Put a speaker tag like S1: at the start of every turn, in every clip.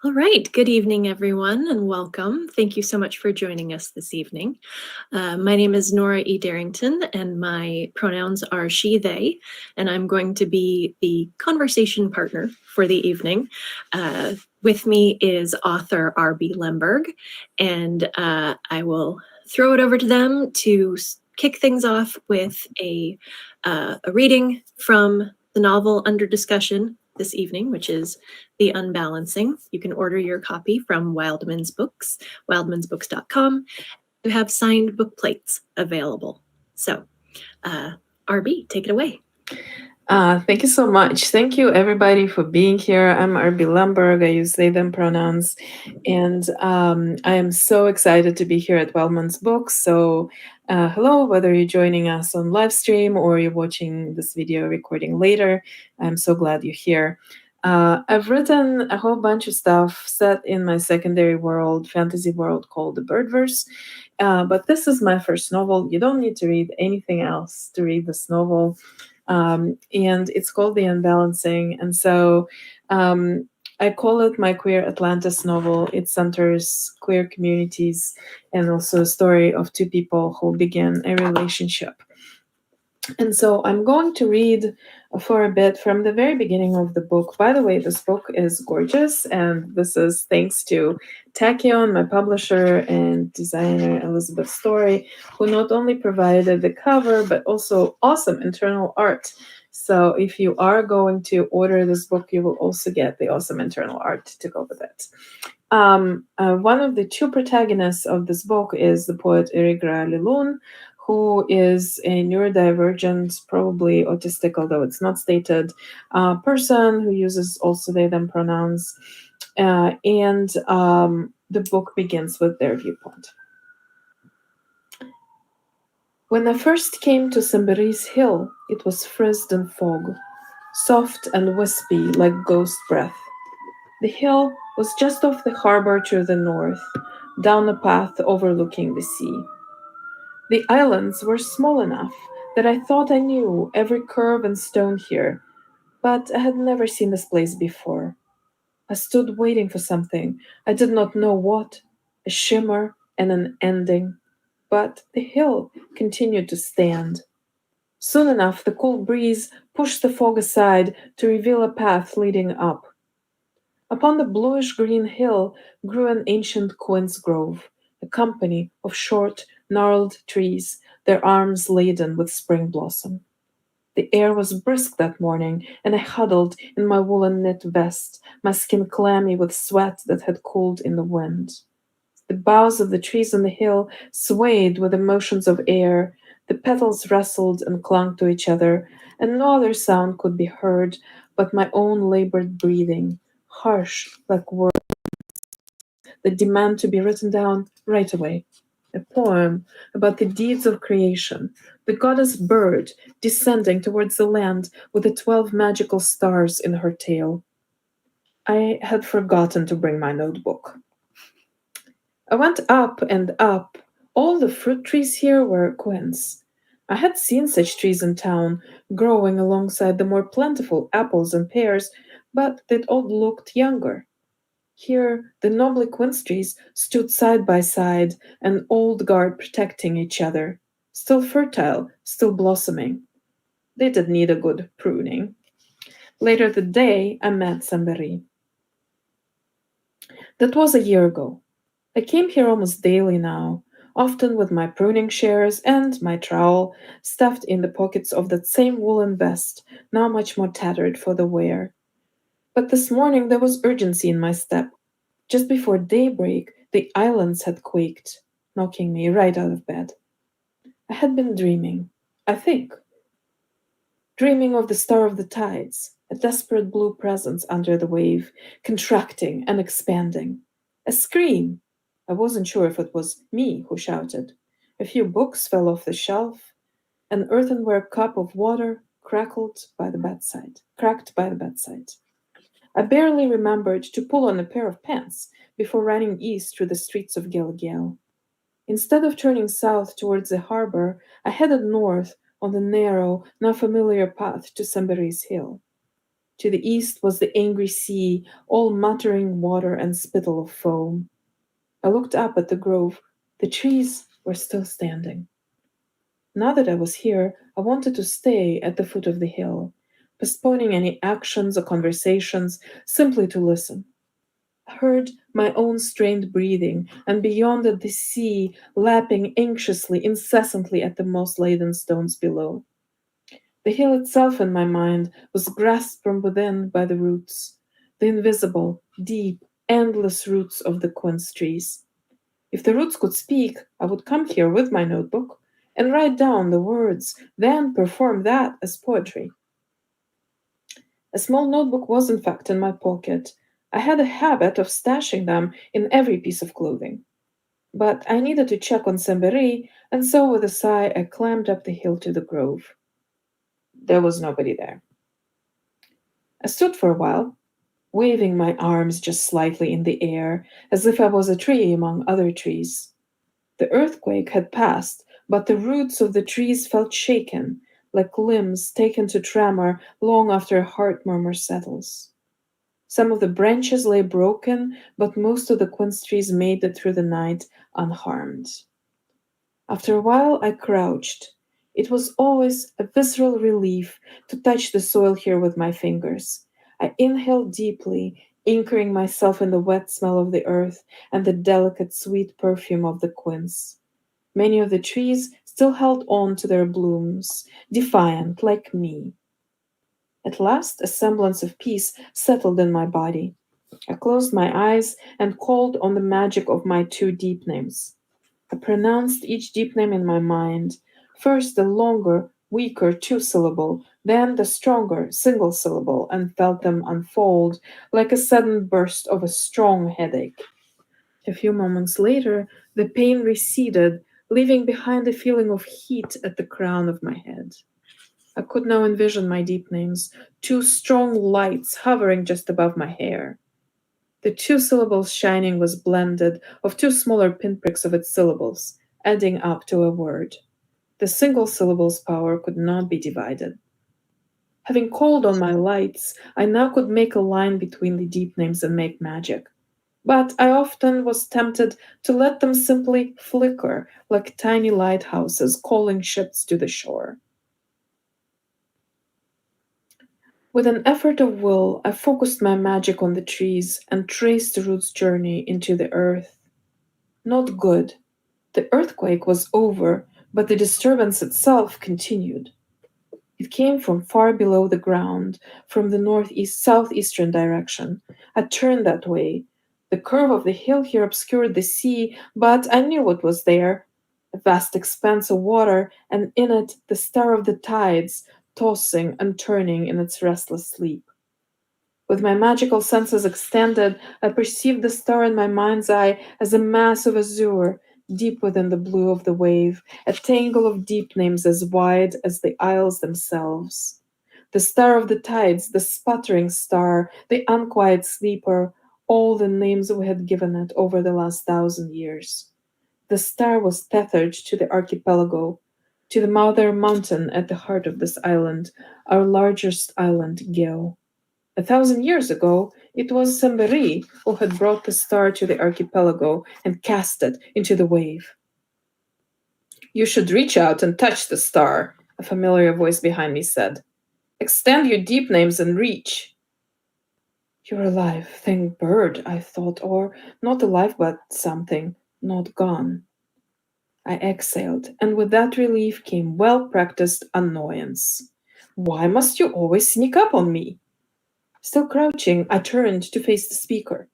S1: All right. Good evening, everyone, and welcome. Thank you so much for joining us this evening. My name is Nora E. Darrington, and my pronouns are she, they, and I'm going to be the conversation partner for the evening. With me is author R.B Lemberg, and I will throw it over to them to kick things off with a reading from the novel under discussion this evening, which is The Unbalancing. You can order your copy from Wildman's Books, wildmansbooks.com. You have signed book plates available. So, RB, take it away.
S2: Thank you so much. Thank you, everybody, for being here. I'm R.B Lemberg. I use they, them pronouns. And I am so excited to be here at Wildman's Books. So, hello, whether you're joining us on live stream or you're watching this video recording later, I'm so glad you're here. I've written a whole bunch of stuff set in my secondary world, fantasy world called the Birdverse. But this is my first novel. You don't need to read anything else to read this novel. And it's called The Unbalancing. And so I call it my queer Atlantis novel. It centers queer communities and also a story of two people who begin a relationship. And so I'm going to read for a bit from the very beginning of the book. By the way, this book is gorgeous, and this is thanks to Tachyon, my publisher, and designer Elizabeth Story, who not only provided the cover, but also awesome internal art. So if you are going to order this book, you will also get the awesome internal art to go with it. One of the two protagonists of this book is the poet Irigra Lilun, who is a neurodivergent, probably autistic, although it's not stated, person who uses also they, them pronouns. And the book begins with their viewpoint. When I first came to Semberi's hill, it was frizzed in fog, soft and wispy like ghost breath. The hill was just off the harbor to the north, down a path overlooking the sea. The islands were small enough that I thought I knew every curve and stone here, but I had never seen this place before. I stood waiting for something. I did not know what, a shimmer and an ending, but the hill continued to stand. Soon enough, the cool breeze pushed the fog aside to reveal a path leading up. Upon the bluish-green hill grew an ancient quince grove, a company of short, gnarled trees, their arms laden with spring blossom. The air was brisk that morning, and I huddled in my woolen knit vest, my skin clammy with sweat that had cooled in the wind. The boughs of the trees on the hill swayed with the motions of air, the petals rustled and clung to each other, and no other sound could be heard but my own labored breathing, harsh like words that demand to be written down right away. A poem about the deeds of creation, the goddess bird descending towards the land with the 12 magical stars in her tail. I had forgotten to bring my notebook. I went up and up. All the fruit trees here were quince. I had seen such trees in town, growing alongside the more plentiful apples and pears, but they all looked younger. Here, the noble quince trees stood side by side, an old guard protecting each other, still fertile, still blossoming. They did need a good pruning. Later that day, I met Samberi. That was a year ago. I came here almost daily now, often with my pruning shears and my trowel stuffed in the pockets of that same woolen vest, now much more tattered for the wear. But this morning there was urgency in my step. Just before daybreak, the islands had quaked, knocking me right out of bed. I had been dreaming, I think. Dreaming of the star of the tides, a desperate blue presence under the wave, contracting and expanding. A scream! I wasn't sure if it was me who shouted. A few books fell off the shelf. An earthenware cup of water cracked by the bedside. I barely remembered to pull on a pair of pants before running east through the streets of Gilgal. Instead of turning south towards the harbor, I headed north on the narrow, now familiar path to Samberi's hill. To the east was the angry sea, all muttering water and spittle of foam. I looked up at the grove. The trees were still standing. Now that I was here, I wanted to stay at the foot of the hill, postponing any actions or conversations, simply to listen. I heard my own strained breathing, and beyond it the sea lapping anxiously, incessantly at the moss-laden stones below. The hill itself in my mind was grasped from within by the roots, the invisible, deep, endless roots of the quince trees. If the roots could speak, I would come here with my notebook and write down the words, then perform that as poetry. A small notebook was, in fact, in my pocket. I had a habit of stashing them in every piece of clothing. But I needed to check on Semberi, and so with a sigh I climbed up the hill to the grove. There was nobody there. I stood for a while, waving my arms just slightly in the air, as if I was a tree among other trees. The earthquake had passed, but the roots of the trees felt shaken, like limbs taken to tremor long after a heart murmur settles. Some of the branches lay broken, but most of the quince trees made it through the night unharmed. After a while, I crouched. It was always a visceral relief to touch the soil here with my fingers. I inhaled deeply, anchoring myself in the wet smell of the earth and the delicate sweet perfume of the quince. Many of the trees still held on to their blooms, defiant like me. At last, a semblance of peace settled in my body. I closed my eyes and called on the magic of my two deep names. I pronounced each deep name in my mind, first the longer, weaker two-syllable, then the stronger single-syllable, and felt them unfold like a sudden burst of a strong headache. A few moments later, the pain receded, leaving behind a feeling of heat at the crown of my head. I could now envision my deep names, two strong lights hovering just above my hair. The two syllables shining was blended of two smaller pinpricks of its syllables, adding up to a word. The single syllable's power could not be divided. Having called on my lights, I now could make a line between the deep names and make magic. But I often was tempted to let them simply flicker like tiny lighthouses calling ships to the shore. With an effort of will, I focused my magic on the trees and traced the root's journey into the earth. Not good. The earthquake was over, but the disturbance itself continued. It came from far below the ground, from the northeast southeastern direction. I turned that way. The curve of the hill here obscured the sea, but I knew what was there. A vast expanse of water, and in it the star of the tides, tossing and turning in its restless sleep. With my magical senses extended, I perceived the star in my mind's eye as a mass of azure, deep within the blue of the wave, a tangle of deep names as wide as the isles themselves. The star of the tides, the sputtering star, the unquiet sleeper, all the names we had given it over the last 1,000 years. The star was tethered to the archipelago, to the mother mountain at the heart of this island, our largest island, Geo. 1,000 years ago, it was Semberi who had brought the star to the archipelago and cast it into the wave. You should reach out and touch the star, a familiar voice behind me said. Extend your deep names and reach. You're alive, thank bird, I thought, or not alive, but something, not gone. I exhaled, and with that relief came well-practiced annoyance. Why must you always sneak up on me? Still crouching, I turned to face the speaker.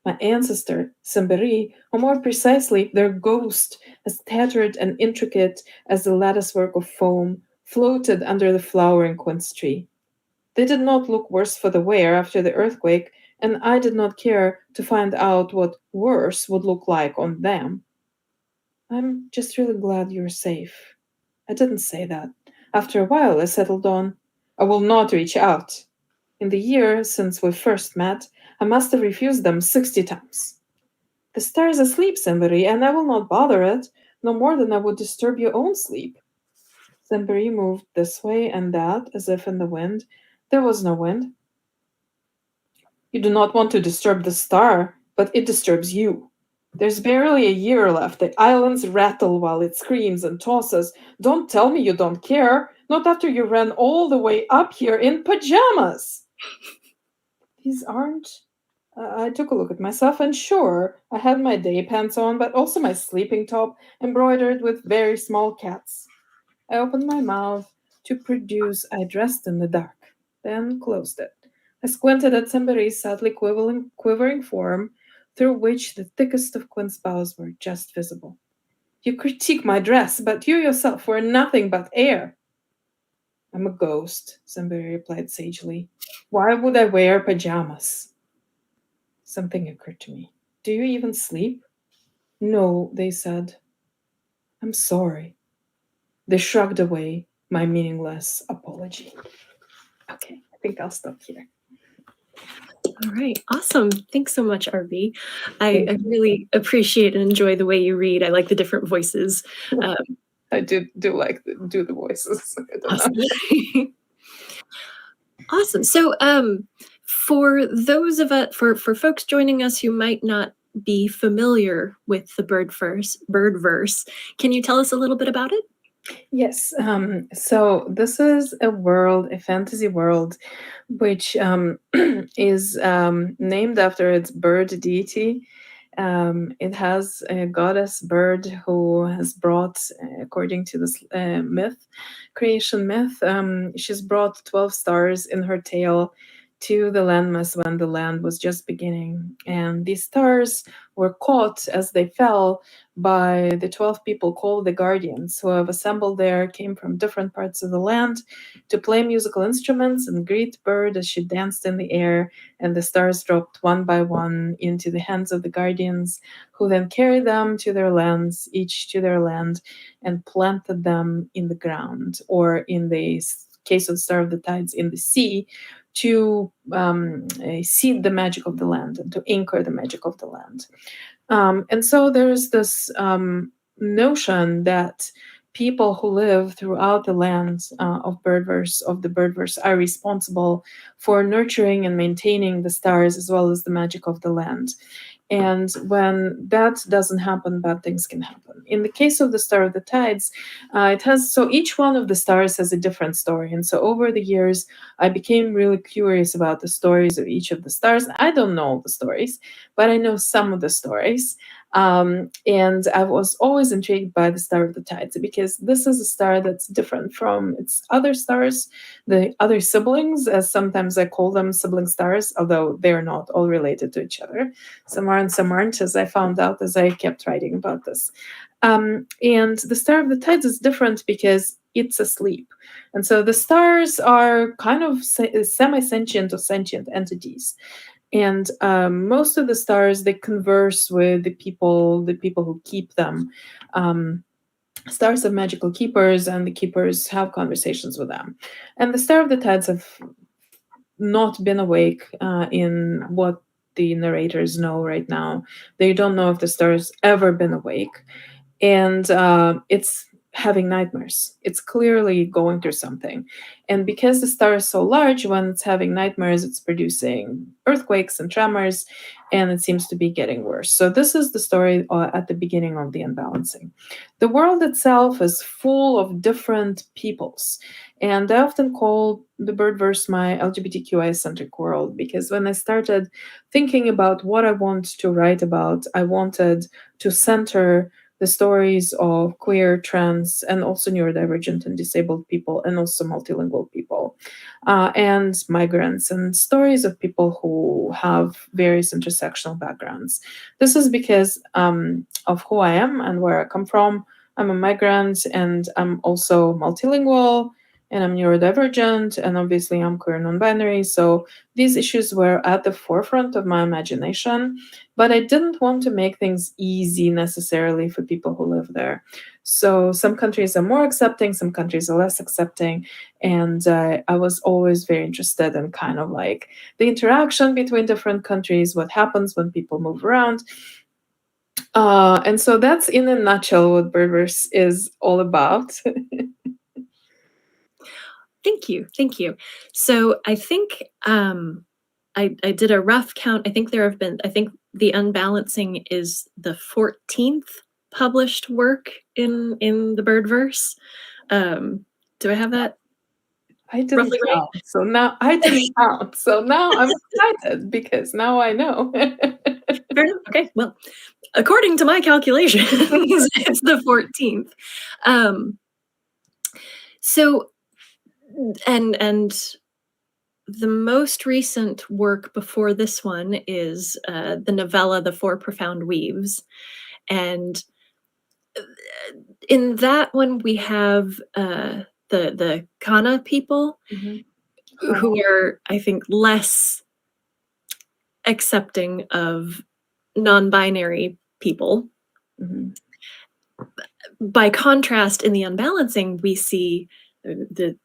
S2: My ancestor, Semberi, or more precisely, their ghost, as tattered and intricate as the latticework of foam, floated under the flowering quince tree. They did not look worse for the wear after the earthquake, and I did not care to find out what worse would look like on them. I'm just really glad you're safe. I didn't say that. After a while, I settled on, I will not reach out. In the year since we first met, I must have refused them 60 times. The star is asleep, Semberi, and I will not bother it, no more than I would disturb your own sleep. Semberi moved this way and that, as if in the wind. There was no wind. You do not want to disturb the star, but it disturbs you. There's barely a year left. The islands rattle while it screams and tosses. Don't tell me you don't care. Not after you ran all the way up here in pajamas. These aren't. I took a look at myself, and sure, I had my day pants on, but also my sleeping top embroidered with very small cats. I opened my mouth to produce I dressed in the dark, then closed it. I squinted at Semberi's sadly quivering form, through which the thickest of quince boughs were just visible. You critique my dress, but you yourself were nothing but air. I'm a ghost, Semberi replied sagely. Why would I wear pajamas? Something occurred to me. Do you even sleep? No, they said. I'm sorry. They shrugged away my meaningless apology. Okay, I think I'll stop here.
S1: All right, awesome. Thanks so much, RB. I really appreciate and enjoy the way you read. I like the different voices.
S2: I do like do the voices. I don't
S1: Awesome.
S2: know.
S1: Awesome. So, for those of us, for folks joining us who might not be familiar with the Birdverse, can you tell us a little bit about it?
S2: Yes. So this is a world, a fantasy world, which is named after its bird deity. It has a goddess bird who has brought, according to this creation myth, she's brought 12 stars in her tail to the landmass when the land was just beginning. And these stars were caught as they fell by the 12 people called the Guardians, who have assembled there, came from different parts of the land to play musical instruments and greet Bird as she danced in the air, and the stars dropped one by one into the hands of the Guardians, who then carried them to their lands, each to their land, and planted them in the ground, or in the case of Star of the Tides, in the sea, to seed the magic of the land and to anchor the magic of the land. And so there's this notion that people who live throughout the lands of the Birdverse, are responsible for nurturing and maintaining the stars as well as the magic of the land. And when that doesn't happen, bad things can happen. In the case of the Star of the Tides, each one of the stars has a different story. And so over the years, I became really curious about the stories of each of the stars. I don't know all the stories, but I know some of the stories. And I was always intrigued by the Star of the Tides because this is a star that's different from its other stars, the other siblings, as sometimes I call them sibling stars, although they're not all related to each other. Some are and some aren't, as I found out as I kept writing about this. And the Star of the Tides is different because it's asleep. And so the stars are kind of semi-sentient or sentient entities. And most of the stars, they converse with the people who keep them. Stars have magical keepers, and the keepers have conversations with them. And the Star of the Tides have not been awake in what the narrators know right now. They don't know if the star's ever been awake. And it's having nightmares. It's clearly going through something. And because the star is so large, when it's having nightmares, it's producing earthquakes and tremors, and it seems to be getting worse. So this is the story at the beginning of the Unbalancing. The world itself is full of different peoples. And I often call the Birdverse my LGBTQI-centric world, because when I started thinking about what I want to write about, I wanted to center the stories of queer, trans, and also neurodivergent and disabled people, and also multilingual people, and migrants, and stories of people who have various intersectional backgrounds. This is because of who I am and where I come from. I'm a migrant, and I'm also multilingual, and I'm neurodivergent, and obviously I'm queer non-binary. So these issues were at the forefront of my imagination, but I didn't want to make things easy necessarily for people who live there. So some countries are more accepting, some countries are less accepting, and I was always very interested in kind of like the interaction between different countries, what happens when people move around. And so that's in a nutshell what Birdverse is all about.
S1: Thank you. So I think I did a rough count. I think the Unbalancing is the 14th published work in the Birdverse. Do I have that
S2: I didn't
S1: roughly right?
S2: count. So now I didn't count. So now I'm excited because now I know.
S1: Fair enough. Okay. Well, according to my calculations, it's the 14th. So, and the most recent work before this one is the novella The Four Profound Weaves. And in that one, we have the Kana people, who are, I think, less accepting of non-binary people. By contrast, in the Unbalancing, we see the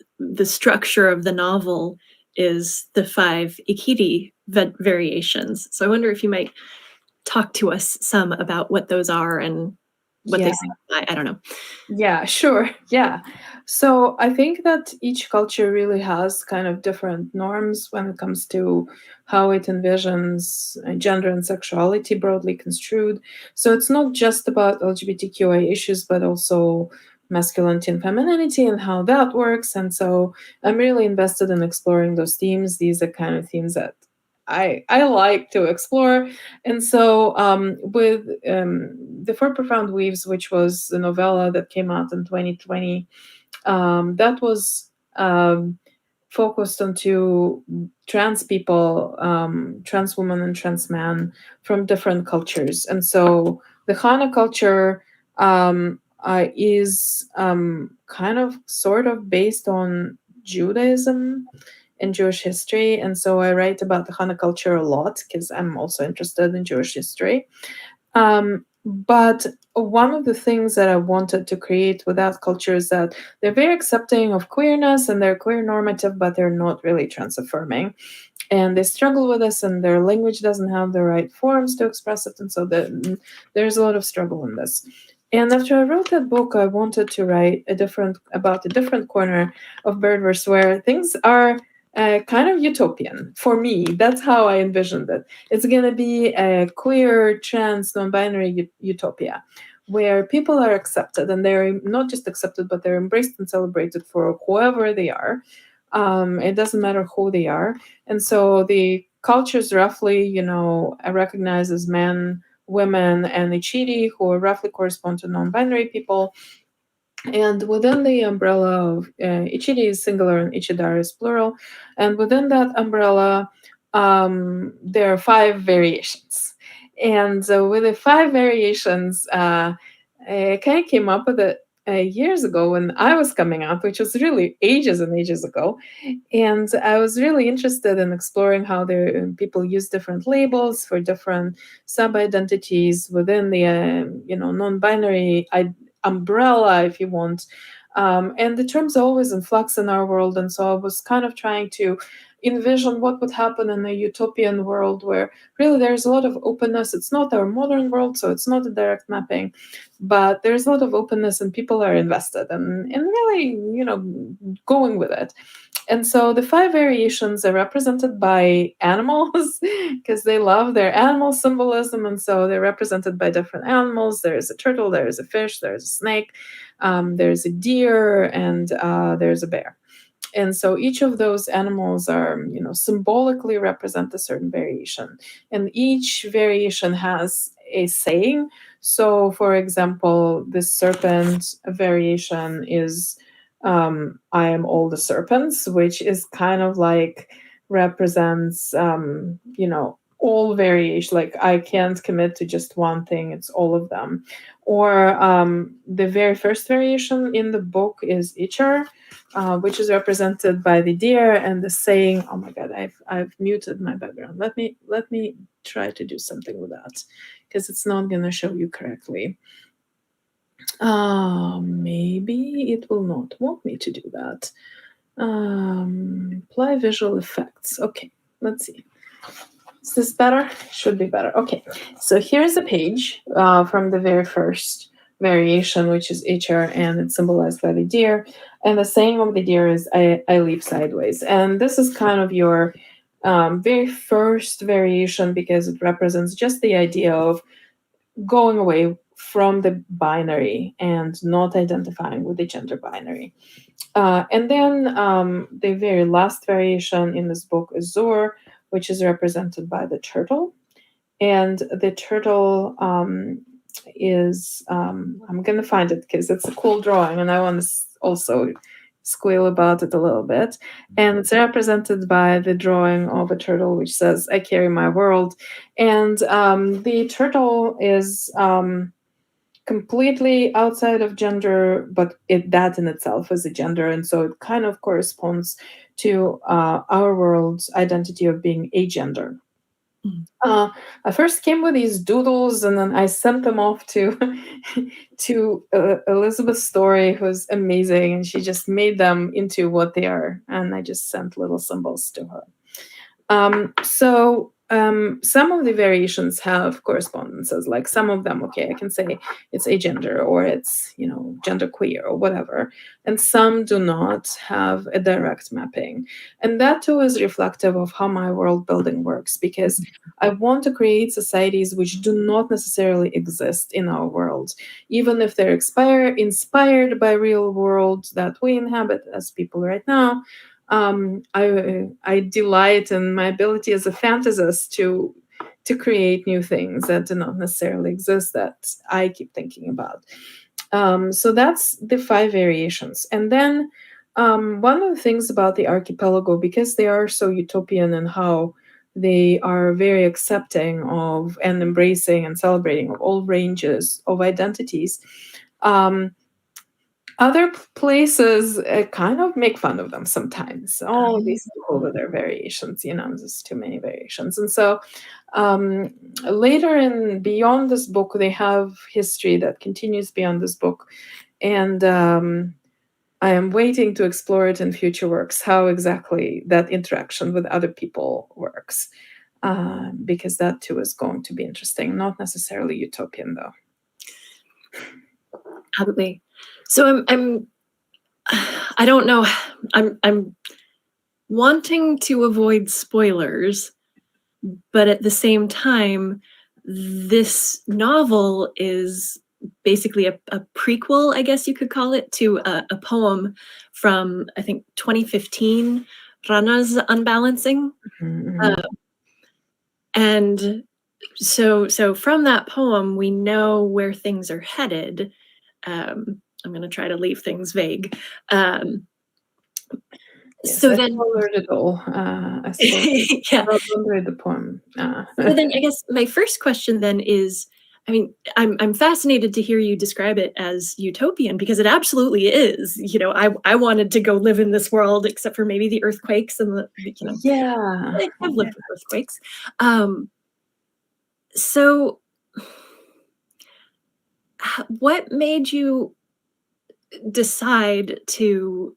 S1: structure of the novel is the 5 ikiti variations. So I wonder if you might talk to us some about what those are and what they signify. I don't know.
S2: Yeah, sure. Yeah. So I think that each culture really has kind of different norms when it comes to how it envisions gender and sexuality broadly construed. So it's not just about LGBTQI issues, but also masculinity and femininity and how that works. And so I'm really invested in exploring those themes. These are kind of themes that I like to explore. And so with The Four Profound Weaves, which was a novella that came out in 2020, that was focused onto trans people, trans women and trans men from different cultures. And so the Hana culture is kind of sort of based on Judaism and Jewish history. And so I write about the Hana culture a lot because I'm also interested in Jewish history. But one of the things that I wanted to create with that culture is that they're very accepting of queerness and they're queer normative, but they're not really trans affirming. And they struggle with this, and their language doesn't have the right forms to express it. And so there's a lot of struggle in this. And after I wrote that book, I wanted to write about a different corner of Birdverse where things are kind of utopian for me. That's how I envisioned it. It's going to be a queer, trans, non-binary utopia where people are accepted, and they're not just accepted, but they're embraced and celebrated for whoever they are. It doesn't matter who they are. And so the cultures roughly, recognize as men, women, and ikiti, who roughly correspond to non-binary people. And within the umbrella of ikiti is singular and ichidar is plural. And within that umbrella, there are 5 variations. And so with the 5 variations, I kind of came up with it years ago when I was coming out, which was really ages and ages ago. And I was really interested in exploring how people use different labels for different sub-identities within the non-binary umbrella, if you want. And the terms are always in flux in our world. And so I was kind of trying to envision what would happen in a utopian world where really there's a lot of openness. It's not our modern world, so it's not a direct mapping, but there's a lot of openness and people are invested and really, going with it. And so the 5 variations are represented by animals because they love their animal symbolism. And so they're represented by different animals. There's a turtle, there's a fish, there's a snake, there's a deer, and there's a bear. And so each of those animals are, symbolically represent a certain variation. And each variation has a saying. So, for example, the serpent variation is I am all the serpents, which is kind of like represents, all variation. Like I can't commit to just one thing, it's all of them. Or the very first variation in the book is Ichar, which is represented by the deer, and the saying, oh my God, I've muted my background. Let me try to do something with that because it's not going to show you correctly. Maybe it will not want me to do that. Apply visual effects. Okay, let's see. Is this better? Should be better. Okay, so here's a page from the very first variation, which is HR, and it's symbolized by the deer. And the saying of the deer is, I leap sideways. And this is kind of your very first variation, because it represents just the idea of going away from the binary and not identifying with the gender binary. And then the very last variation in this book is Zor, which is represented by the turtle. And the turtle is, I'm going to find it because it's a cool drawing and I want to also squeal about it a little bit. And it's represented by the drawing of a turtle which says, "I carry my world." And the turtle is completely outside of gender, but that in itself is a gender. And so it kind of corresponds to our world's identity of being agender. I first came with these doodles, and then I sent them off to to Elizabeth Story, who's amazing, and she just made them into what they are. And I just sent little symbols to her. Some of the variations have correspondences, like some of them, okay, I can say it's agender or it's, genderqueer or whatever. And some do not have a direct mapping. And that too is reflective of how my world building works, because I want to create societies which do not necessarily exist in our world, even if they're inspired by real worlds that we inhabit as people right now. I delight in my ability as a fantasist to create new things that do not necessarily exist, that I keep thinking about. So that's the 5 variations. And then one of the things about the archipelago, because they are so utopian in how they are very accepting of and embracing and celebrating of all ranges of identities, other places kind of make fun of them sometimes. Oh, these people with their variations, there's too many variations. And so later and beyond this book, they have history that continues beyond this book. And I am waiting to explore it in future works, how exactly that interaction with other people works. Because that too is going to be interesting, not necessarily utopian though.
S1: Absolutely. So I don't know. I'm wanting to avoid spoilers, but at the same time, this novel is basically a prequel, I guess you could call it, to a poem from, I think, 2015, Rana's Unbalancing.
S2: Mm-hmm.
S1: And so from that poem, we know where things are headed. I'm going to try to leave things vague.
S2: Yes,
S1: so
S2: I
S1: then,
S2: spoiled it all. I spoiled
S1: yeah.
S2: the poem.
S1: So then, I guess my first question then is, I mean, I'm fascinated to hear you describe it as utopian, because it absolutely is. I wanted to go live in this world, except for maybe the earthquakes and
S2: Yeah.
S1: I've lived with earthquakes. So what made you decide to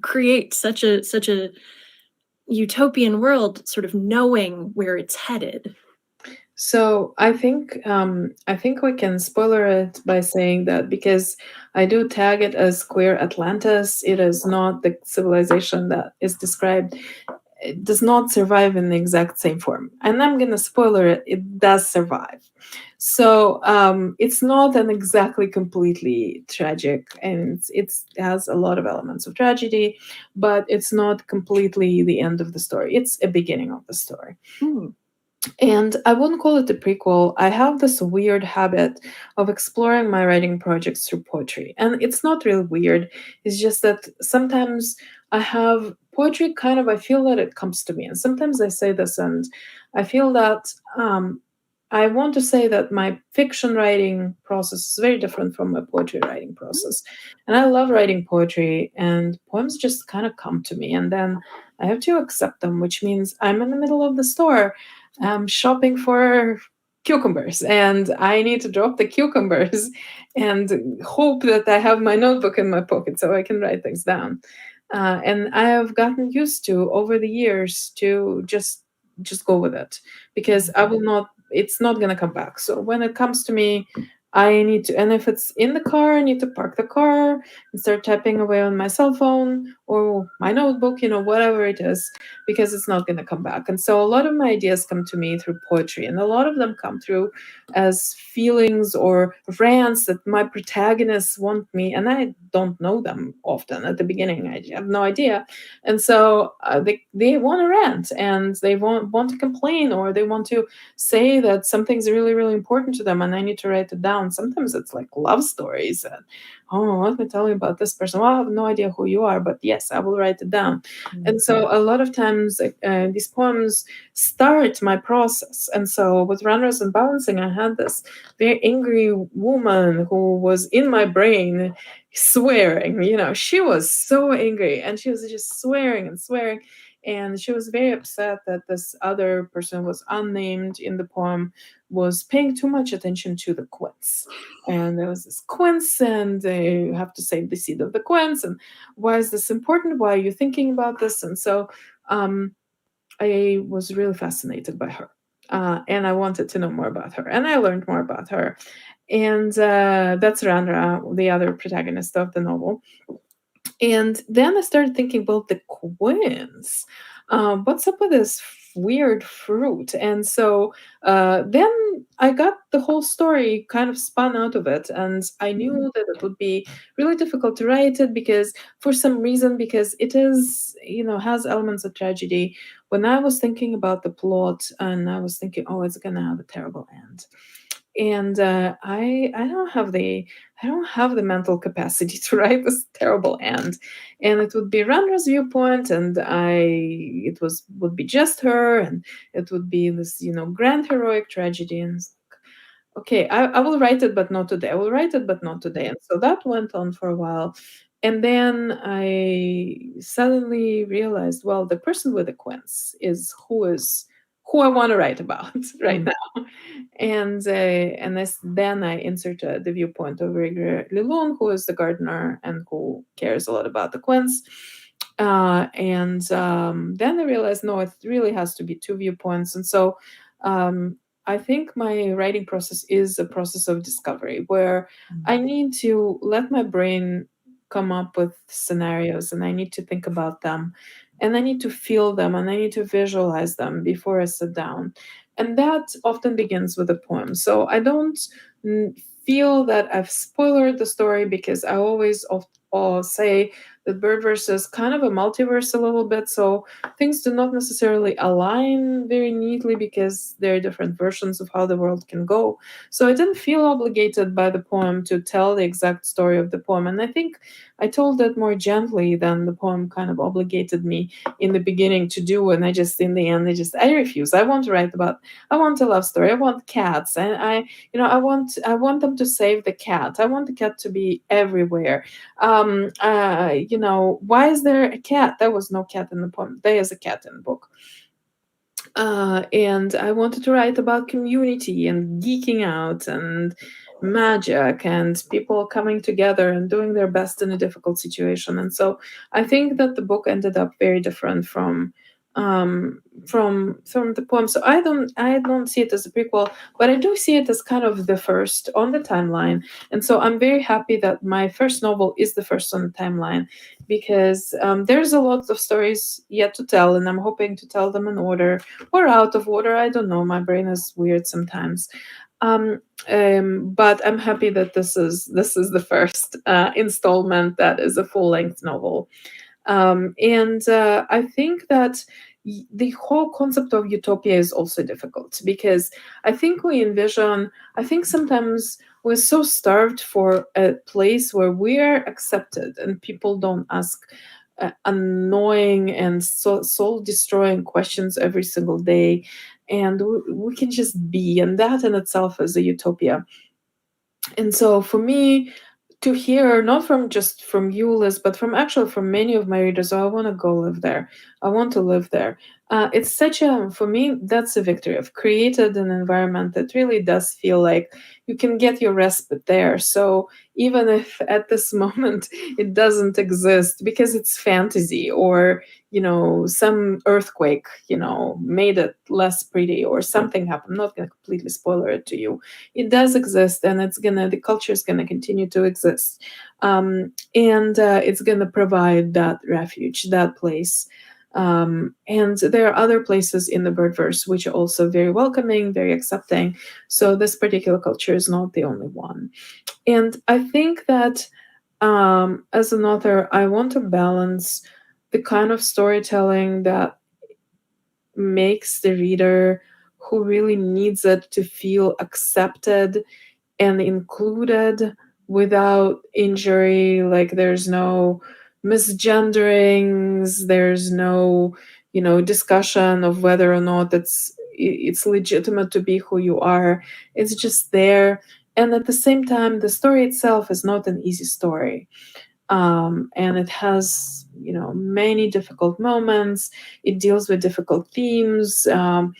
S1: create such a utopian world, sort of knowing where it's headed?
S2: So I think we can spoiler it by saying that because I do tag it as queer Atlantis, it is not the civilization that is described. It does not survive in the exact same form. And I'm going to spoiler it, it does survive. So it's not an exactly completely tragic, and it has a lot of elements of tragedy, but it's not completely the end of the story. It's a beginning of the story. And I wouldn't call it a prequel. I have this weird habit of exploring my writing projects through poetry. And it's not really weird. It's just that sometimes I have poetry I feel that it comes to me. And sometimes I say this, and I feel that I want to say that my fiction writing process is very different from my poetry writing process. And I love writing poetry, and poems just kind of come to me. And then I have to accept them, which means I'm in the middle of the store shopping for cucumbers, and I need to drop the cucumbers and hope that I have my notebook in my pocket so I can write things down. And I have gotten used to over the years to just go with it, because I will not. It's not going to come back. So when it comes to me, I need to, and if it's in the car, I need to park the car and start typing away on my cell phone or my notebook, whatever it is, because it's not going to come back. And so a lot of my ideas come to me through poetry, and a lot of them come through as feelings or rants that my protagonists want me, and I don't know them often at the beginning. I have no idea. And so they want to rant, and they want to complain, or they want to say that something's really, really important to them, and I need to write it down. Sometimes it's like love stories. And, oh, let me tell you about this person. Well, I have no idea who you are, but yes, I will write it down. And so a lot of times these poems start my process. And so with Runners and Balancing, I had this very angry woman who was in my brain swearing. She was so angry, and she was just swearing and swearing. And she was very upset that this other person, was unnamed in the poem, was paying too much attention to the quince. And there was this quince, and you have to save the seed of the quince. And why is this important? Why are you thinking about this? And so I was really fascinated by her. And I wanted to know more about her. And I learned more about her. And that's Randra, the other protagonist of the novel. And then I started thinking, well, the quince, what's up with this weird fruit? And so then I got the whole story kind of spun out of it. And I knew that it would be really difficult to write it because, for some reason, because it is, has elements of tragedy. When I was thinking about the plot, and I was thinking, oh, it's going to have a terrible end. And I don't have the mental capacity to write this terrible end. And it would be Randra's viewpoint, and would be just her, and it would be this grand heroic tragedy. And it's like, okay, I will write it, but not today. I will write it, but not today. And so that went on for a while. And then I suddenly realized, well, the person with the quince is who I want to write about right now. And then I inserted the viewpoint of Rigre Lilon, who is the gardener and who cares a lot about the quince. And then I realized, no, it really has to be two viewpoints. And so I think my writing process is a process of discovery, where I need to let my brain come up with scenarios, and I need to think about them, and I need to feel them, and I need to visualize them before I sit down. And that often begins with a poem. So I don't feel that I've spoiled the story, because I always say that Birdverse is kind of a multiverse a little bit. So things do not necessarily align very neatly, because there are different versions of how the world can go. So I didn't feel obligated by the poem to tell the exact story of the poem. And I think I told it more gently than the poem kind of obligated me in the beginning to do. And in the end, I refuse. I want a love story. I want cats. And I want them to save the cat. I want the cat to be everywhere. Why is there a cat? There was no cat in the poem. There is a cat in the book. And I wanted to write about community and geeking out and magic and people coming together and doing their best in a difficult situation. And so I think that the book ended up very different from the poem. So I don't see it as a prequel, but I do see it as kind of the first on the timeline. And so I'm very happy that my first novel is the first on the timeline, because there's a lot of stories yet to tell, and I'm hoping to tell them in order or out of order. I don't know. My brain is weird sometimes. But I'm happy that this is the first installment that is a full-length novel. And I think that the whole concept of utopia is also difficult, because I think sometimes we're so starved for a place where we're accepted and people don't ask annoying and soul-destroying questions every single day, and we can just be, and that in itself is a utopia. And so for me, to hear, not just from you, Liz, but from many of my readers, oh, I want to go live there. I want to live there. it's such a, for me, that's a victory. I've created an environment that really does feel like you can get your respite there. So even if at this moment it doesn't exist because it's fantasy, or some earthquake made it less pretty, or something happened, I'm not going to completely spoiler it to you. It does exist, and the culture is going to continue to exist, and it's going to provide that refuge, that place. And there are other places in the Birdverse which are also very welcoming, very accepting. So this particular culture is not the only one. And I think that as an author, I want to balance the kind of storytelling that makes the reader who really needs it to feel accepted and included without injury. Like there's no misgenderings, there's no discussion of whether or not it's legitimate to be who you are. It's just there. And at the same time, the story itself is not an easy story, and it has many difficult moments. It deals with difficult themes, but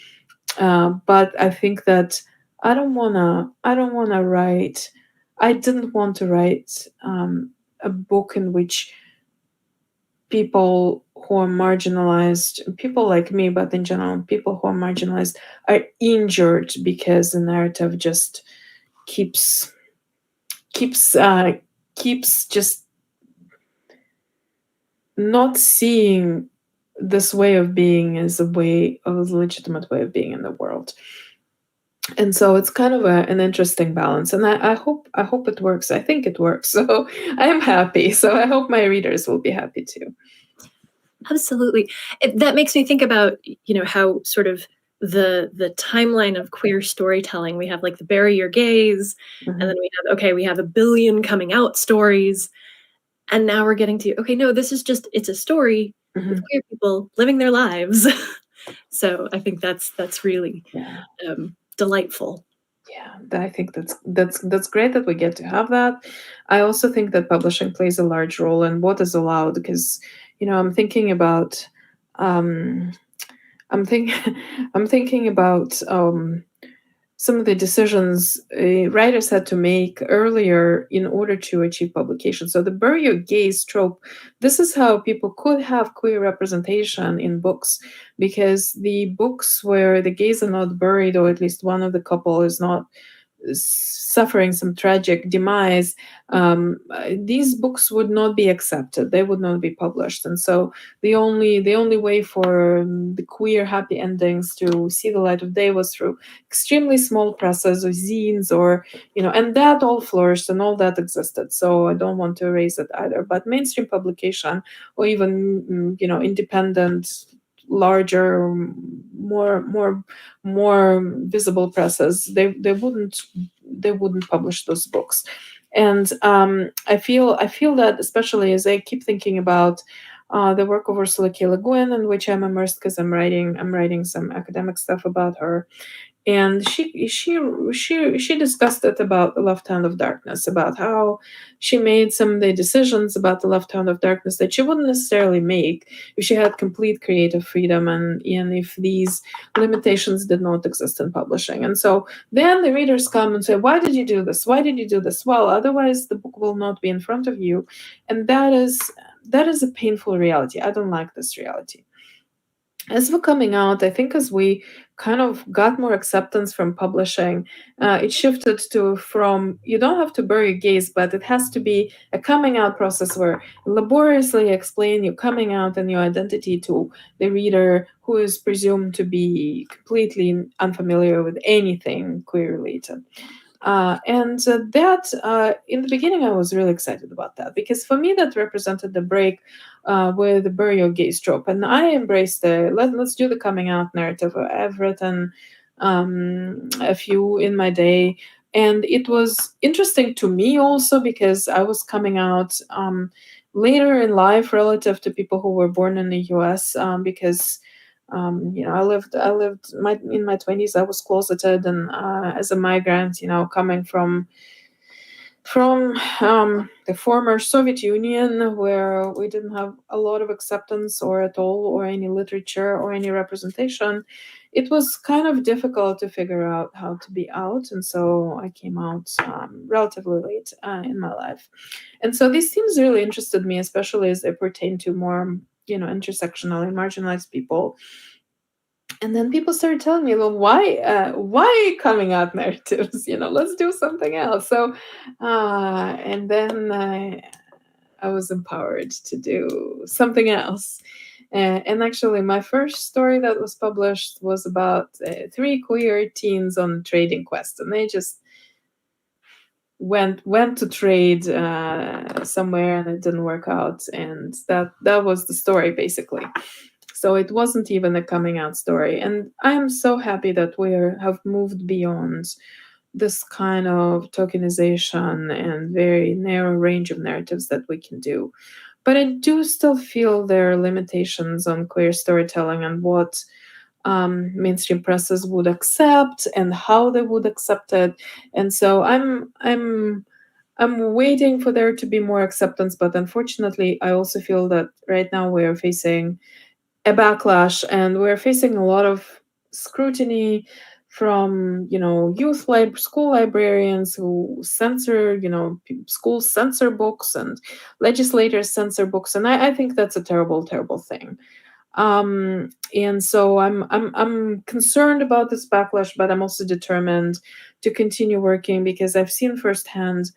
S2: I think that I didn't want to write a book in which people who are marginalized, people like me, but in general, people who are marginalized, are injured because the narrative just keeps keeps uh, keeps just not seeing this way of being as a legitimate way of being in the world. And so it's kind of an interesting balance, and I hope it works. I think it works, so I'm happy. So I hope my readers will be happy too.
S1: Absolutely. That makes me think about, how sort of the timeline of queer storytelling, we have like the bury your gaze, and then we have a billion coming out stories, and now we're getting to, okay, no, this is just, it's a story with queer people living their lives. So I think that's really delightful.
S2: Yeah, I think that's great that we get to have that. I also think that publishing plays a large role in what is allowed, because I'm thinking about I'm think I'm thinking about some of the decisions writers had to make earlier in order to achieve publication. So the bury your gaze trope, this is how people could have queer representation in books, because the books where the gays are not buried, or at least one of the couple is not suffering some tragic demise, these books would not be accepted. They would not be published. And so the only way for the queer happy endings to see the light of day was through extremely small presses or zines, or and that all flourished and all that existed. So I don't want to erase it either. But mainstream publication, or even independent, larger, more visible presses, they wouldn't publish those books. And I feel that, especially as I keep thinking about the work of Ursula K. Le Guin, in which I'm immersed because I'm writing some academic stuff about her. And she discussed it about the Left Hand of Darkness, about how she made some of the decisions about the Left Hand of Darkness that she wouldn't necessarily make if she had complete creative freedom, and if these limitations did not exist in publishing. And so then the readers come and say, why did you do this? Why did you do this? Well, otherwise the book will not be in front of you. And that is a painful reality. I don't like this reality. As we're coming out, I think as we kind of got more acceptance from publishing, it shifted from you don't have to bury your gaze, but it has to be a coming out process where you laboriously explain your coming out and your identity to the reader, who is presumed to be completely unfamiliar with anything queer related. And that in the beginning, I was really excited about that, because for me that represented the break with the bury your gaze trope, and I embraced the let's do the coming out narrative. I've written a few in my day, and it was interesting to me also because I was coming out later in life relative to people who were born in the U.S. Because I lived in my 20s. I was closeted, and as a migrant, coming from from the former Soviet Union, where we didn't have a lot of acceptance or at all, or any literature or any representation. It was kind of difficult to figure out how to be out, and so I came out relatively late in my life. And so these themes really interested me, especially as they pertain to more, intersectional and marginalized people. And then people started telling me, well, why coming out narratives? Let's do something else. So and then I was empowered to do something else. And actually, my first story that was published was about three queer teens on trading quest, and they just went to trade somewhere, and it didn't work out, and that was the story basically. So it wasn't even a coming out story. And I am so happy that we have moved beyond this kind of tokenization and very narrow range of narratives that we can do. But I do still feel there are limitations on queer storytelling and what mainstream presses would accept and how they would accept it. And so I'm waiting for there to be more acceptance, but unfortunately, I also feel that right now we are facing a backlash, and we're facing a lot of scrutiny from school librarians who censor, schools censor books, and legislators censor books, and I think that's a terrible thing. And so I'm concerned about this backlash, but I'm also determined to continue working, because I've seen firsthand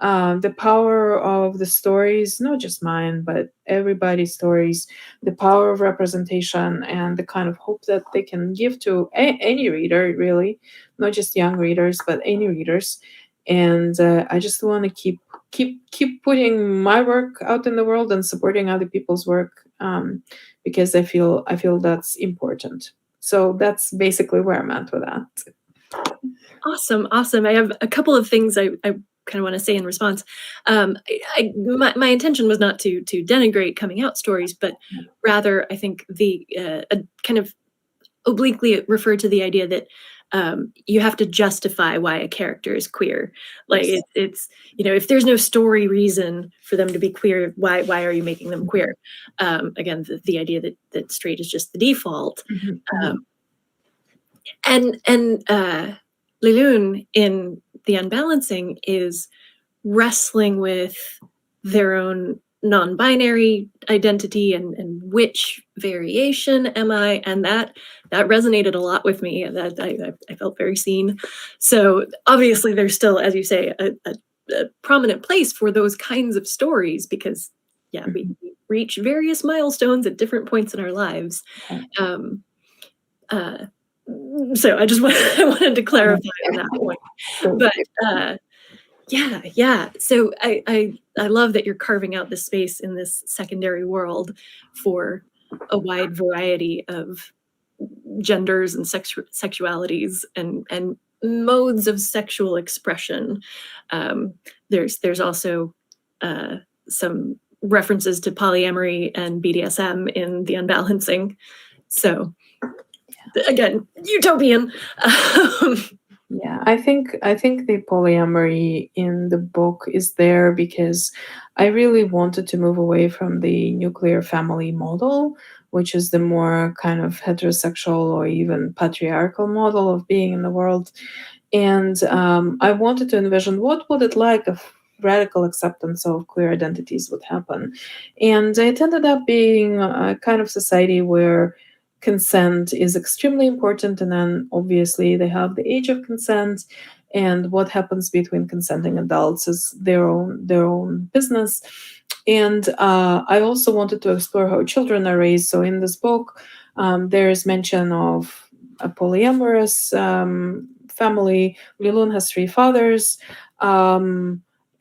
S2: the power of the stories, not just mine, but everybody's stories, the power of representation, and the kind of hope that they can give to any reader, really, not just young readers, but any readers. And I just want to keep putting my work out in the world and supporting other people's work, because I feel that's important. So that's basically where I'm at with that.
S1: Awesome. I have a couple of things I kind of want to say in response. My intention was not to denigrate coming out stories, but rather I think the kind of obliquely refer to the idea that you have to justify why a character is queer. Like
S2: Yes.
S1: it's if there's no story reason for them to be queer, why are you making them queer? Again, the idea that straight is just the default.
S2: Mm-hmm.
S1: And Liloon in The Unbalancing is wrestling with their own non-binary identity and which variation am I, and that resonated a lot with me. That I felt very seen. So obviously there's still, as you say, a prominent place for those kinds of stories, because we reach various milestones at different points in our lives. So I just I wanted to clarify on that point. But yeah. So I love that you're carving out this space in this secondary world for a wide variety of genders and sexualities and modes of sexual expression. There's also some references to polyamory and BDSM in The Unbalancing. So again, utopian.
S2: Yeah, I think the polyamory in the book is there because I really wanted to move away from the nuclear family model, which is the more kind of heterosexual or even patriarchal model of being in the world. And I wanted to envision what would it like if radical acceptance of queer identities would happen. And it ended up being a kind of society where consent is extremely important, and then obviously they have the age of consent, and what happens between consenting adults is their own business. And I also wanted to explore how children are raised. So in this book, there is mention of a polyamorous family. Liloon has three fathers.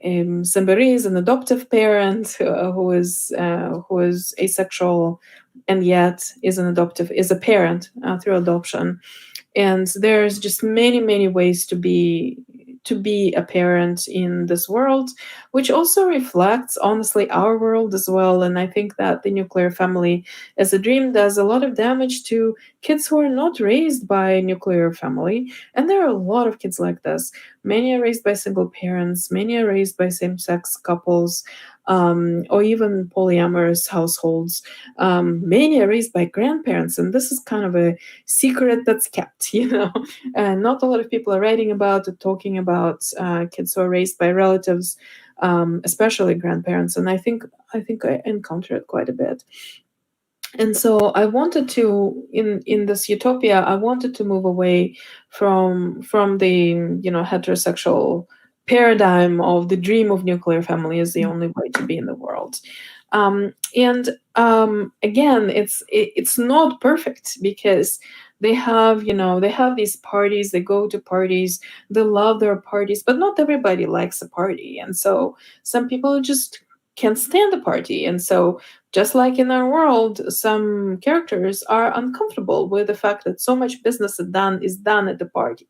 S2: Semberi is an adoptive parent who is asexual, and yet is a parent through adoption. And there's just many ways to be to be a parent in this world, which also reflects honestly our world as well. And I think that the nuclear family as a dream does a lot of damage to kids who are not raised by a nuclear family. And there are a lot of kids like this. Many are raised by single parents, many are raised by same-sex couples, or even polyamorous households. Many are raised by grandparents, and this is kind of a secret that's kept, and not a lot of people are writing about it, talking about kids who are raised by relatives, especially grandparents. And I think I encounter it quite a bit. And so I wanted to, in this utopia, I wanted to move away from the heterosexual paradigm of the dream of nuclear family is the only way to be in the world. And again, it's not perfect, because they have these parties, they go to parties, they love their parties, but not everybody likes a party. And so some people just can't stand the party. And so just like in our world, some characters are uncomfortable with the fact that so much business is done at the party.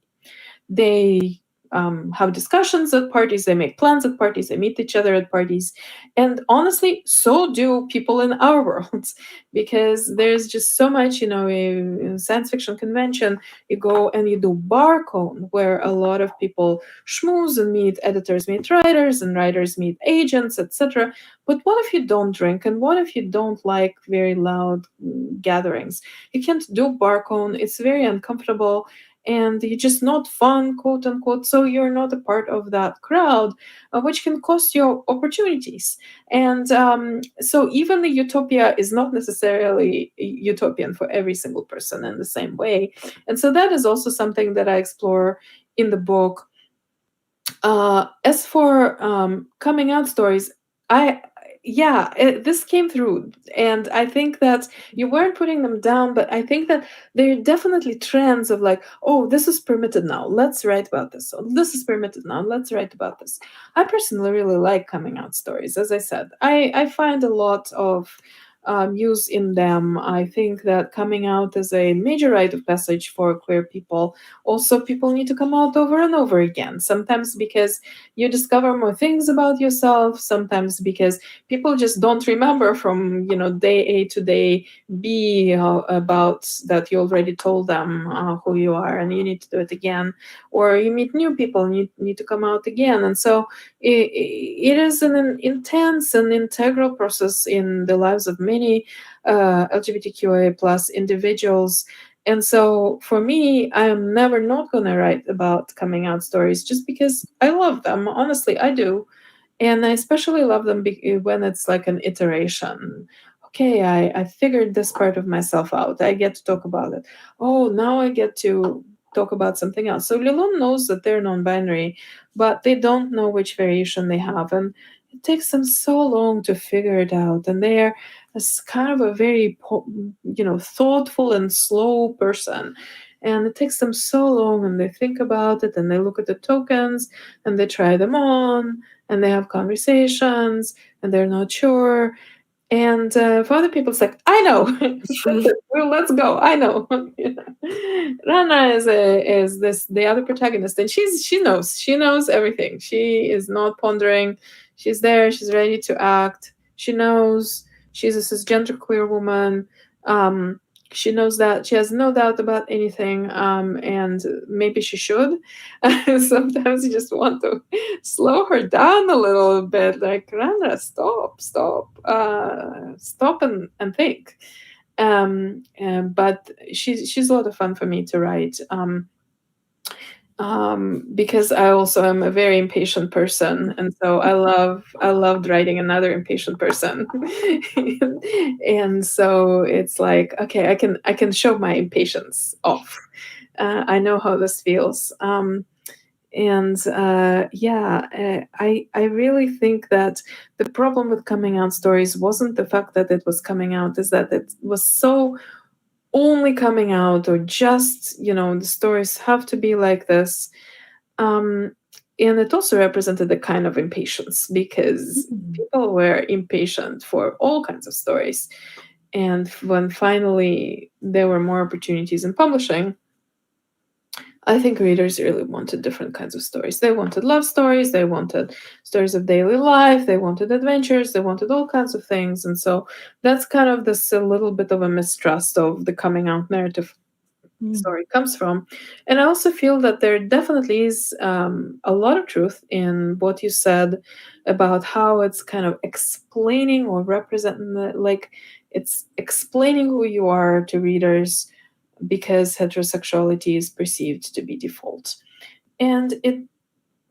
S2: They have discussions at parties, they make plans at parties, they meet each other at parties. And honestly, so do people in our world, because there's just so much, in science fiction convention, you go and you do BarCon, where a lot of people schmooze and meet editors, meet writers, and writers meet agents, etc. But what if you don't drink? And what if you don't like very loud gatherings? You can't do BarCon, it's very uncomfortable, and you're just not fun, quote unquote, so you're not a part of that crowd, which can cost you opportunities. And so even the utopia is not necessarily utopian for every single person in the same way. And so that is also something that I explore in the book. As for coming out stories, this came through, and I think that you weren't putting them down, but I think that there are definitely trends of like, oh, this is permitted now, let's write about this. Oh, this is permitted now, let's write about this. I personally really like coming out stories. As I said, I find a lot of use in them. I think that coming out is a major rite of passage for queer people. Also, people need to come out over and over again, sometimes because you discover more things about yourself, sometimes because people just don't remember from day A to day B about that you already told them who you are, and you need to do it again. Or you meet new people and you need to come out again. And so it is an intense and integral process in the lives of many LGBTQIA plus individuals. And so for me, I am never not going to write about coming out stories, just because I love them. Honestly, I do. And I especially love them when it's like an iteration. Okay, I figured this part of myself out. I get to talk about it. Oh, now I get to talk about something else. So Lilon knows that they're non-binary, but they don't know which variation they have. And it takes them so long to figure it out. And they're kind of a very, thoughtful and slow person. And it takes them so long, and they think about it, and they look at the tokens, and they try them on, and they have conversations, and they're not sure. And for other people, it's like, I know, well, let's go. I know. Rana is the other protagonist, and she knows everything. She is not pondering. She's there. She's ready to act. She knows. She's a cisgender queer woman. She knows that. She has no doubt about anything, and maybe she should. Sometimes you just want to slow her down a little bit, like, Rana, stop and think. But she's a lot of fun for me to write. Because I also am a very impatient person, and so I loved writing another impatient person. And so it's like, okay, I can show my impatience off. I know how this feels. I really think that the problem with coming out stories wasn't the fact that it was coming out, is that it was so only coming out, or just, the stories have to be like this. And it also represented a kind of impatience, because people were impatient for all kinds of stories. And when finally there were more opportunities in publishing, I think readers really wanted different kinds of stories. They wanted love stories, they wanted stories of daily life, they wanted adventures, they wanted all kinds of things. And so that's kind of this a little bit of a mistrust of the coming out narrative
S1: Mm.
S2: story comes from. And I also feel that there definitely is a lot of truth in what you said about how it's kind of explaining or representing like it's explaining who you are to readers because heterosexuality is perceived to be default. And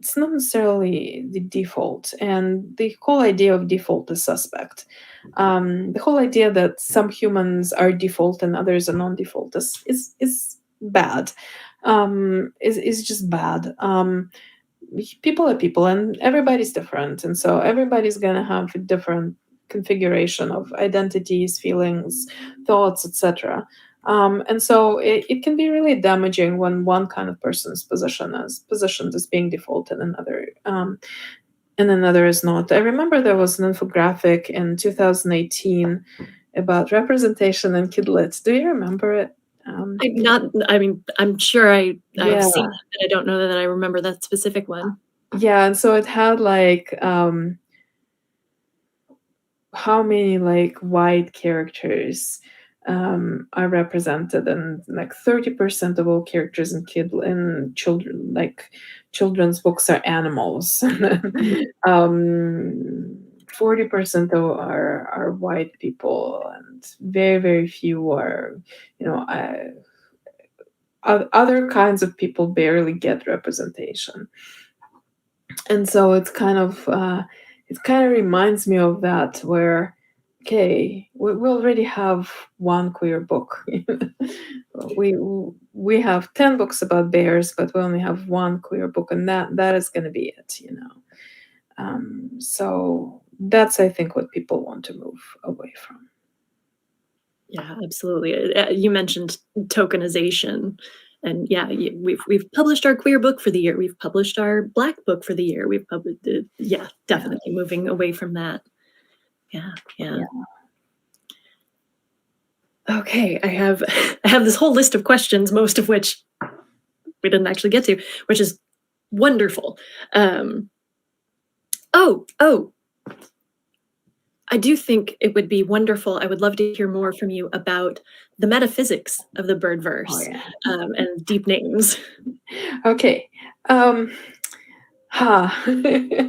S2: it's not necessarily the default. And the whole idea of default is suspect. The whole idea that some humans are default and others are non-default is bad. Is just bad. People are people, and everybody's different, and so everybody's gonna have a different configuration of identities, feelings, thoughts, etc. And so it can be really damaging when one kind of person is positioned as being default and another is not. I remember there was an infographic in 2018 about representation in Kidlit. Do you remember it?
S1: I mean, I'm sure I've
S2: Yeah,
S1: seen it, but I don't know that I remember that specific one.
S2: yeah, and so it had like how many like white characters are represented, and like 30% of all characters in children's books are animals.
S1: Mhm.
S2: 40% are white people, and very very few are, you know, other kinds of people barely get representation. And so it kind of reminds me of that, where okay, we already have one queer book. we we have 10 books about bears, but we only have one queer book, and that is going to be it. So that's, I think, what people want to move away from.
S1: Yeah, absolutely. You mentioned tokenization, and yeah, we've published our queer book for the year. We've published our Black book for the year. We've published, yeah, definitely moving away from that. Yeah, yeah. Okay, I have I have this whole list of questions, most of which we didn't actually get to, which is wonderful. Oh, I do think it would be wonderful. I would love to hear more from you about the metaphysics of the Birdverse,
S2: Oh yeah.
S1: and deep names.
S2: Okay. How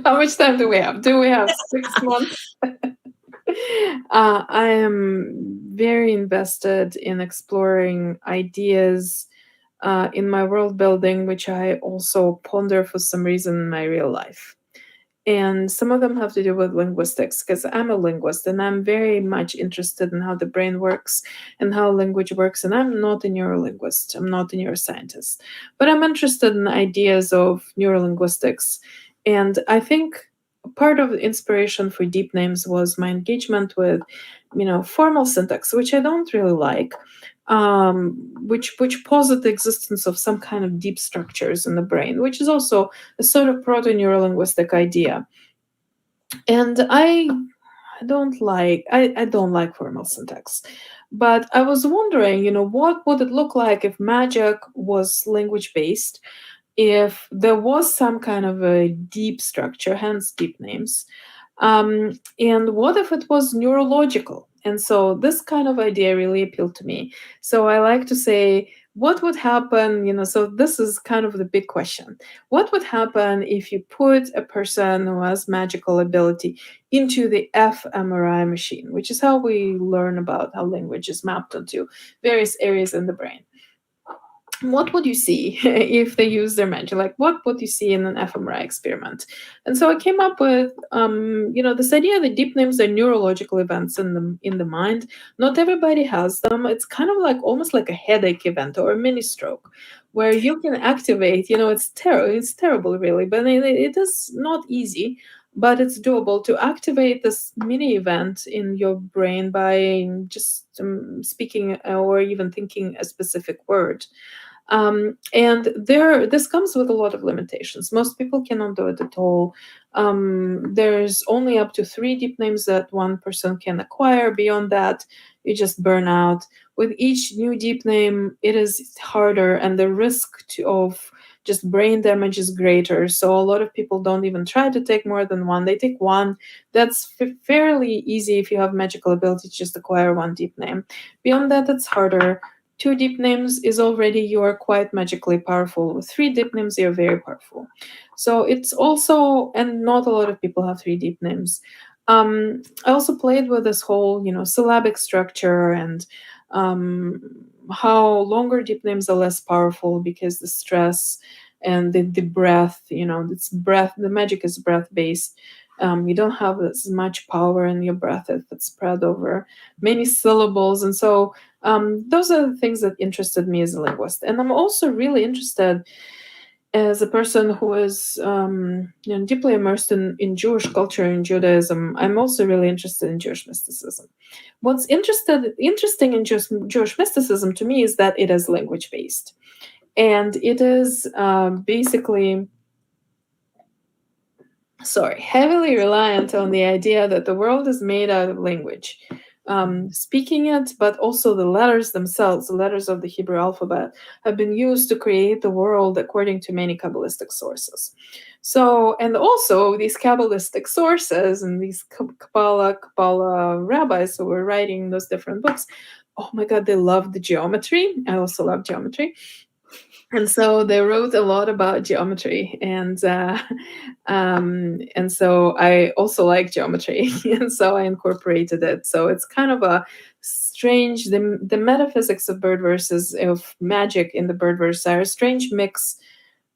S2: much time do we have? Do we have 6 months? I am very invested in exploring ideas in my world building, which I also ponder for some reason in my real life. And some of them have to do with linguistics, because I'm a linguist and I'm very much interested in how the brain works and how language works. And I'm not a neurolinguist, I'm not a neuroscientist, but I'm interested in ideas of neurolinguistics. And I think part of the inspiration for deep names was my engagement with, formal syntax, which I don't really like, which posit the existence of some kind of deep structures in the brain, which is also a sort of proto-neurolinguistic idea. And I don't like formal syntax. But I was wondering, what would it look like if magic was language based, if there was some kind of a deep structure, hence deep names. And what if it was neurological? And so this kind of idea really appealed to me. So I like to say, what would happen? So this is kind of the big question. What would happen if you put a person who has magical ability into the fMRI machine, which is how we learn about how language is mapped onto various areas in the brain? What would you see if they use their magic? Like, what would you see in an fMRI experiment? And so I came up with, this idea that deep names are neurological events in the mind. Not everybody has them. It's kind of like almost like a headache event or a mini stroke, where you can activate. It's terrible, really, but it is not easy. But it's doable to activate this mini event in your brain by just speaking or even thinking a specific word. And this comes with a lot of limitations. Most people cannot do it at all. There's only up to 3 deep names that one person can acquire. Beyond that, you just burn out. With each new deep name, it is harder, and the risk of just brain damage is greater. So a lot of people don't even try to take more than one. They take one. That's fairly easy if you have magical ability to just acquire one deep name. Beyond that, it's harder. 2 deep names is already, you are quite magically powerful. With 3 deep names, you're very powerful. So it's also, and not a lot of people have 3 deep names. I also played with this whole, syllabic structure, and how longer deep names are less powerful because the stress and the breath, it's breath. The magic is breath based. You don't have as much power in your breath if it's spread over many syllables, and so those are the things that interested me as a linguist. And I'm also really interested as a person who is deeply immersed in Jewish culture and Judaism. I'm also really interested in Jewish mysticism. What's interesting in Jewish mysticism to me is that it is language based, and it is basically heavily reliant on the idea that the world is made out of language. Speaking it, but also the letters themselves, the letters of the Hebrew alphabet, have been used to create the world according to many Kabbalistic sources. So, and also these Kabbalistic sources and these Kabbalah rabbis who were writing those different books, oh my God, they loved the geometry. I also love geometry. And so they wrote a lot about geometry, and so I also like geometry, and so I incorporated it. So it's kind of a strange, the metaphysics of Birdverse, of magic in the Birdverse, are a strange mix,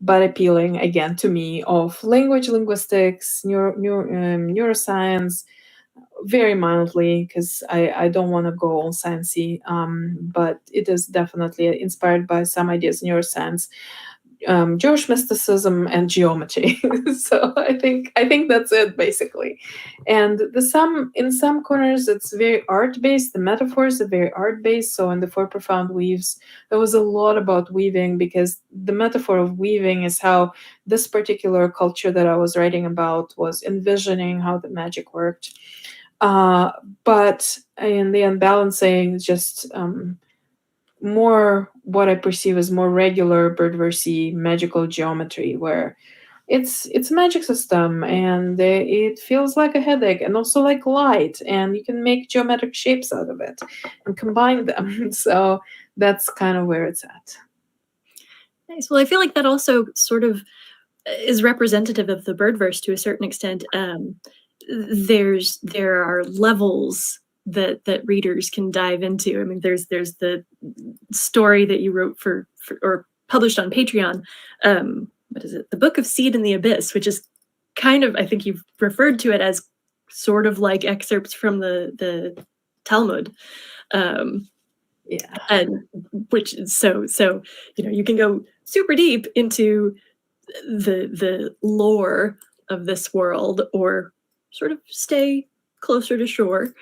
S2: but appealing again to me, of language, linguistics, neuroscience, very mildly, because I don't want to go all sciencey, but it is definitely inspired by some ideas in neuroscience, Jewish mysticism, and geometry. So I think that's it basically. And in some corners it's very art based. The metaphors are very art based. So in the 4 profound weaves, there was a lot about weaving, because the metaphor of weaving is how this particular culture that I was writing about was envisioning how the magic worked. But in the Unbalancing, just more what I perceive as more regular Birdverse magical geometry, where it's a magic system, and it feels like a headache, and also like light, and you can make geometric shapes out of it and combine them. So that's kind of where it's at.
S1: Nice. Well, I feel like that also sort of is representative of the Birdverse to a certain extent. There are levels that readers can dive into. I mean, there's the story that you wrote for or published on Patreon. What is it? The Book of Seed in the Abyss, which is kind of, I think you've referred to it as sort of like excerpts from the Talmud.
S2: Yeah.
S1: And which so you can go super deep into the lore of this world, or sort of stay closer to shore.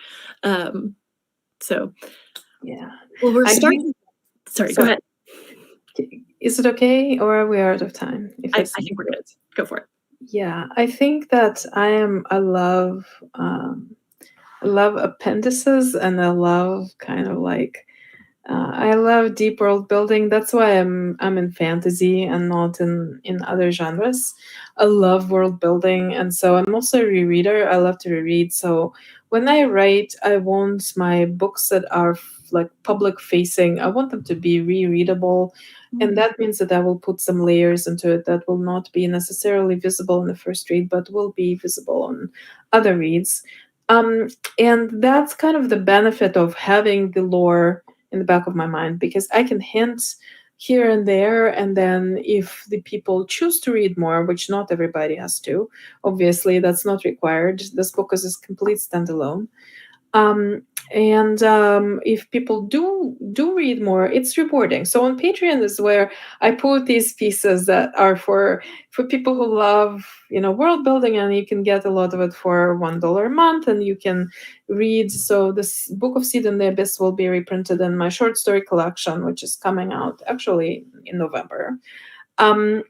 S1: So
S2: yeah.
S1: well, we're starting. Sorry, go ahead.
S2: Is it okay, or are we out of time?
S1: I think we're good. Go for it.
S2: Yeah, I think that I love appendices, and I love kind of like I love deep world building. That's why I'm in fantasy and not in other genres. I love world building, and so I'm also a rereader. I love to reread. So when I write, I want my books that are like public facing, I want them to be rereadable. And that means that I will put some layers into it that will not be necessarily visible in the first read, but will be visible on other reads. And that's kind of the benefit of having the lore in the back of my mind, because I can hint here and there, and then if the people choose to read more, which not everybody has to, obviously that's not required. This book is a complete standalone. And if people do read more, it's rewarding. So on Patreon is where I put these pieces that are for people who love world building, and you can get a lot of it for $1 a month, and you can read. So this Book of Seed in the Abyss will be reprinted in my short story collection, which is coming out actually in November. And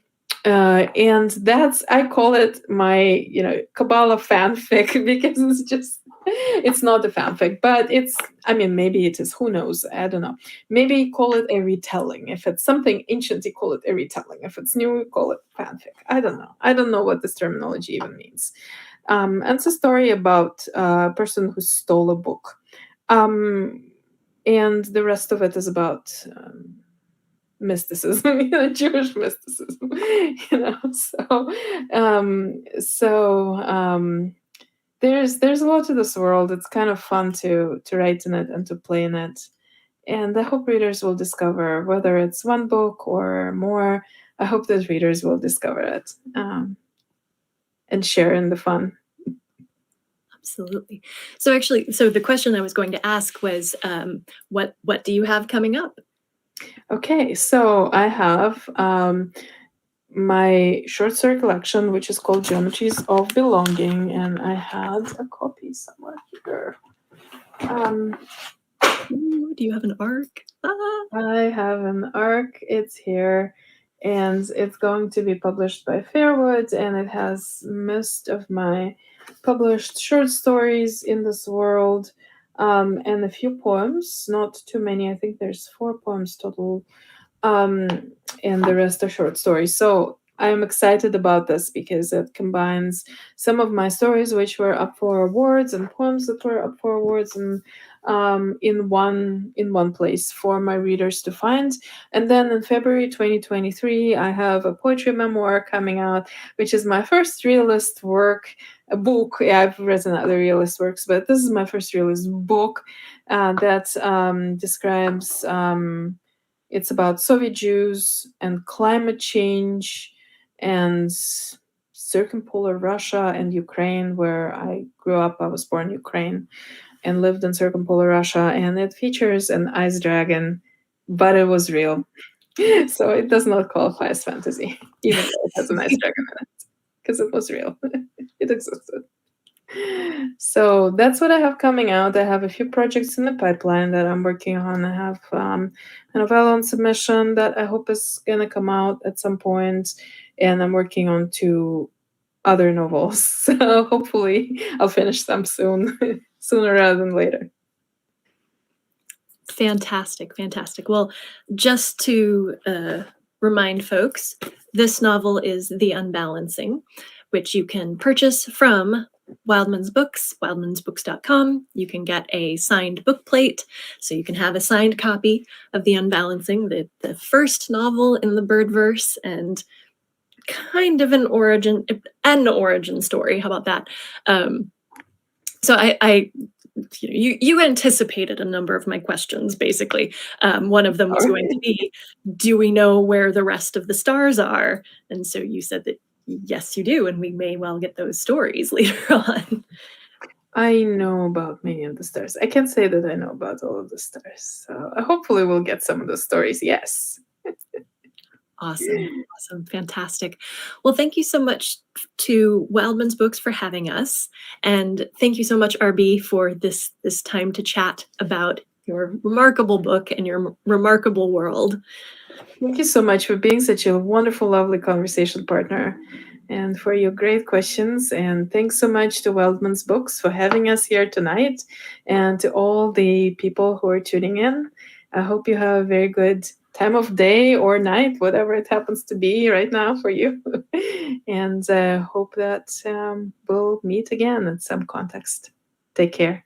S2: that's, I call it my Kabbalah fanfic, because it's just It's not a fanfic, but maybe it is. Who knows? I don't know. Maybe call it a retelling. If it's something ancient, you call it a retelling. If it's new, you call it fanfic. I don't know. I don't know what this terminology even means. And it's a story about a person who stole a book. And the rest of it is about mysticism, Jewish mysticism, there's a lot to this world. It's kind of fun to write in it and to play in it. And I hope readers will discover, whether it's one book or more, I hope that readers will discover it and share in the fun.
S1: Absolutely. So the question I was going to ask was, what do you have coming up?
S2: Okay, so I have my short story collection, which is called Geometries of Belonging, and I had a copy somewhere here.
S1: Ooh, do you have an arc?
S2: I have an arc. It's here, and it's going to be published by Fairwood, and it has most of my published short stories in this world, and a few poems, not too many. I think there's 4 poems total, and the rest are short stories. So I'm excited about this because it combines some of my stories which were up for awards and poems that were up for awards, and in one place for my readers to find. And then in February 2023, I have a poetry memoir coming out, which is my first realist work, a book. Yeah, I've written other realist works, but this is my first realist book that describes. It's about Soviet Jews and climate change and circumpolar Russia and Ukraine, where I grew up. I was born in Ukraine and lived in circumpolar Russia. And it features an ice dragon, but it was real. So it does not qualify as fantasy, even though it has an ice dragon in it, because it was real. It existed. So that's what I have coming out. I have a few projects in the pipeline that I'm working on. I have a novella on submission that I hope is going to come out at some point, and I'm working on 2 other novels. So hopefully I'll finish them soon, sooner rather than later.
S1: Fantastic. Well, just to remind folks, this novel is The Unbalancing, which you can purchase from Wildman's Books, wildmansbooks.com. You can get a signed book plate, so you can have a signed copy of The Unbalancing, the first novel in the Birdverse, and kind of an origin story. How about that? So you anticipated a number of my questions, basically. One of them was going to be, do we know where the rest of the stars are? And so you said that, yes, you do, and we may well get those stories later on.
S2: I know about many of the stars. I can't say that I know about all of the stars. So hopefully we'll get some of the stories, yes.
S1: Awesome. Fantastic. Well, thank you so much to Wildman's Books for having us. And thank you so much, R.B, for this time to chat about your remarkable book and your remarkable world.
S2: Thank you so much for being such a wonderful, lovely conversation partner, and for your great questions. And thanks so much to Wildman's Books for having us here tonight, and to all the people who are tuning in. I hope you have a very good time of day or night, whatever it happens to be right now for you. And hope that we'll meet again in some context. Take care.